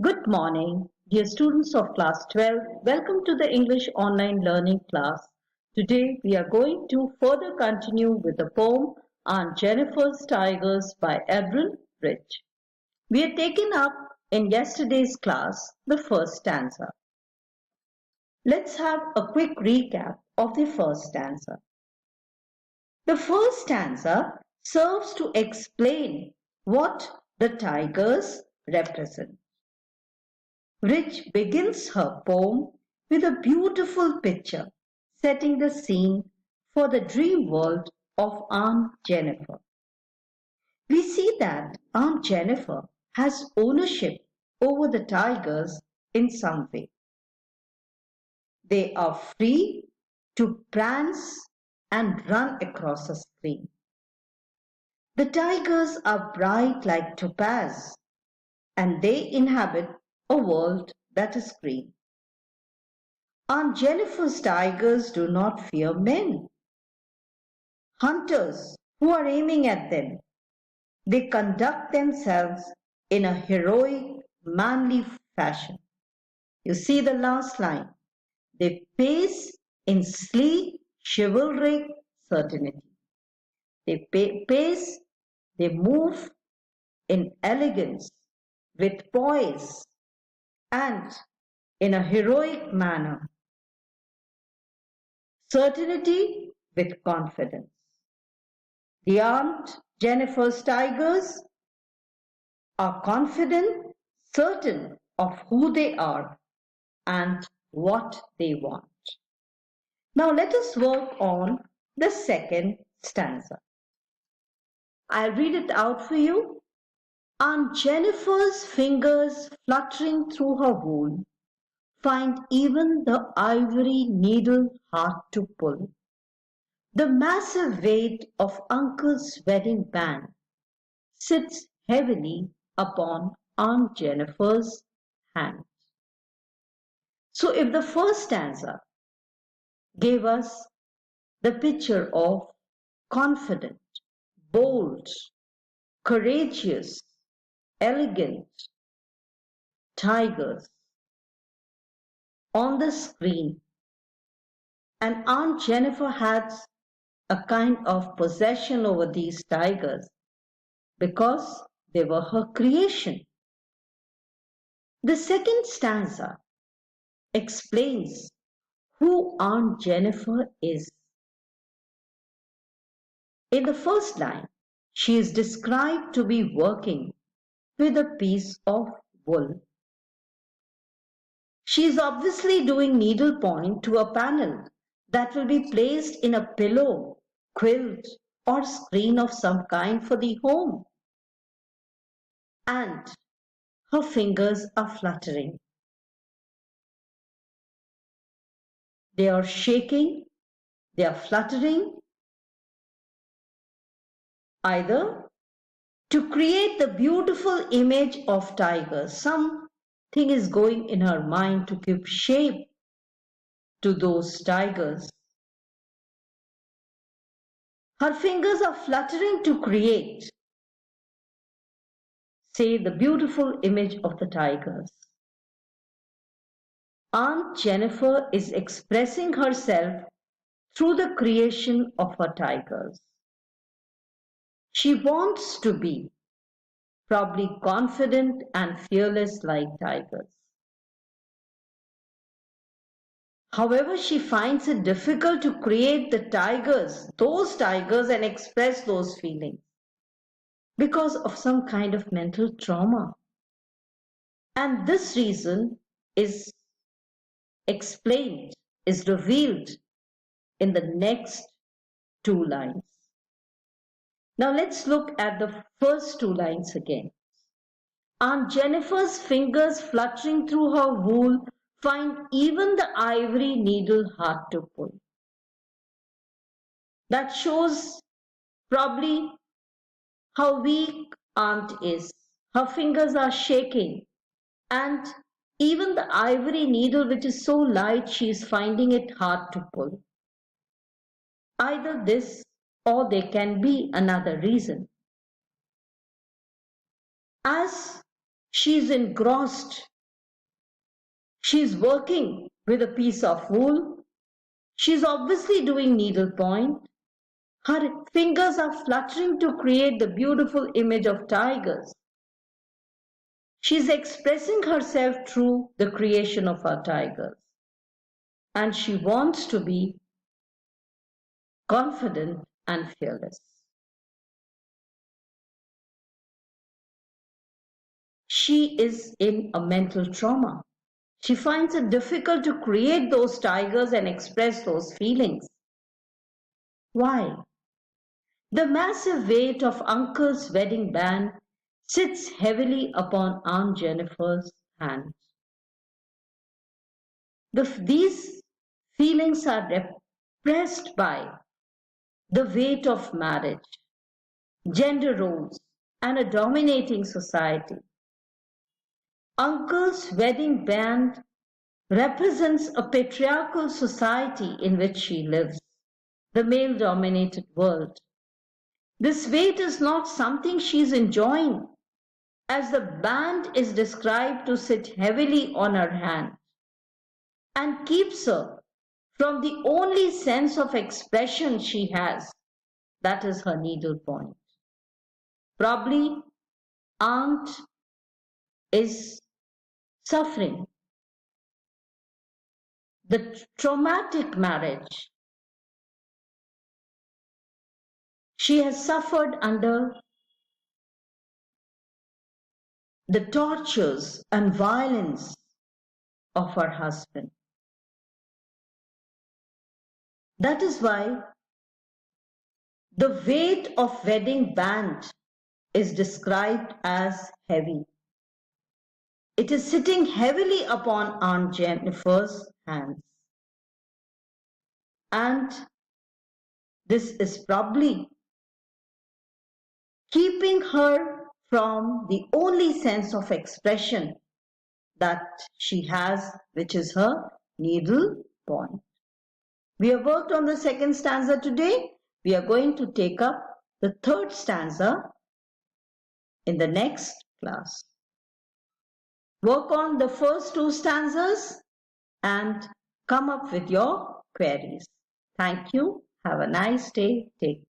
Good morning, dear students of class 12. Welcome to the English online learning class. Today we are going to further continue with the poem Aunt Jennifer's Tigers by Avril Rich. We had taken up in yesterday's class the first stanza. Let's have a quick recap of the first stanza. The first stanza serves to explain what the tigers represent. Rich begins her poem with a beautiful picture setting the scene for the dream world of Aunt Jennifer. We see that Aunt Jennifer has ownership over the tigers in some way. They are free to prance and run across a screen. The tigers are bright like topaz, and they inhabit a world that is green. Aunt Jennifer's tigers do not fear men, hunters who are aiming at them. They conduct themselves in a heroic, manly fashion. You see the last line. They pace in sleek, chivalric certainty. They pace, they move in elegance, with poise, and in a heroic manner. Certainty with confidence. The Aunt Jennifer's tigers are confident, certain of who they are and what they want. Now let us work on the second stanza. I'll read it out for you. Aunt Jennifer's fingers fluttering through her wool find even the ivory needle hard to pull. The massive weight of Uncle's wedding band sits heavily upon Aunt Jennifer's hand. So if the first stanza gave us the picture of confident, bold, courageous, elegant tigers on the screen, and Aunt Jennifer has a kind of possession over these tigers because they were her creation. The second stanza explains who Aunt Jennifer is. In the first line, she is described to be working with a piece of wool. She is obviously doing needlepoint to a panel that will be placed in a pillow, quilt, or screen of some kind for the home. And her fingers are fluttering. They are shaking, they are fluttering, either to create the beautiful image of tigers. Something is going in her mind to give shape to those tigers. Her fingers are fluttering to create, say, the beautiful image of the tigers. Aunt Jennifer is expressing herself through the creation of her tigers. She wants to be probably confident and fearless like tigers. However, she finds it difficult to create those tigers, and express those feelings because of some kind of mental trauma. And this reason is explained, is revealed in the next two lines. Now let's look at the first two lines again. Aunt Jennifer's fingers fluttering through her wool find even the ivory needle hard to pull. That shows probably how weak Aunt is. Her fingers are shaking, and even the ivory needle, which is so light, she is finding it hard to pull. Either this, or there can be another reason. As she is engrossed She's working with a piece of wool. She's obviously doing needlepoint. Her fingers are fluttering to create the beautiful image of tigers. She's expressing herself through the creation of our tigers. And she wants to be confident and fearless. She is in a mental trauma. She finds it difficult to create those tigers and express those feelings. Why? The massive weight of Uncle's wedding band sits heavily upon Aunt Jennifer's hands. These feelings are repressed by the weight of marriage, gender roles, and a dominating society. Uncle's wedding band represents a patriarchal society in which she lives, the male-dominated world. This weight is not something she's enjoying, as the band is described to sit heavily on her hand and keeps her from the only sense of expression she has, that is her needlepoint. Probably Aunt is suffering the traumatic marriage. She has suffered under the tortures and violence of her husband. That is why the weight of wedding band is described as heavy. It is sitting heavily upon Aunt Jennifer's hands. And this is probably keeping her from the only sense of expression that she has, which is her needle point. We have worked on the second stanza today. We are going to take up the third stanza in the next class. Work on the first two stanzas and come up with your queries. Thank you. Have a nice day. Take care.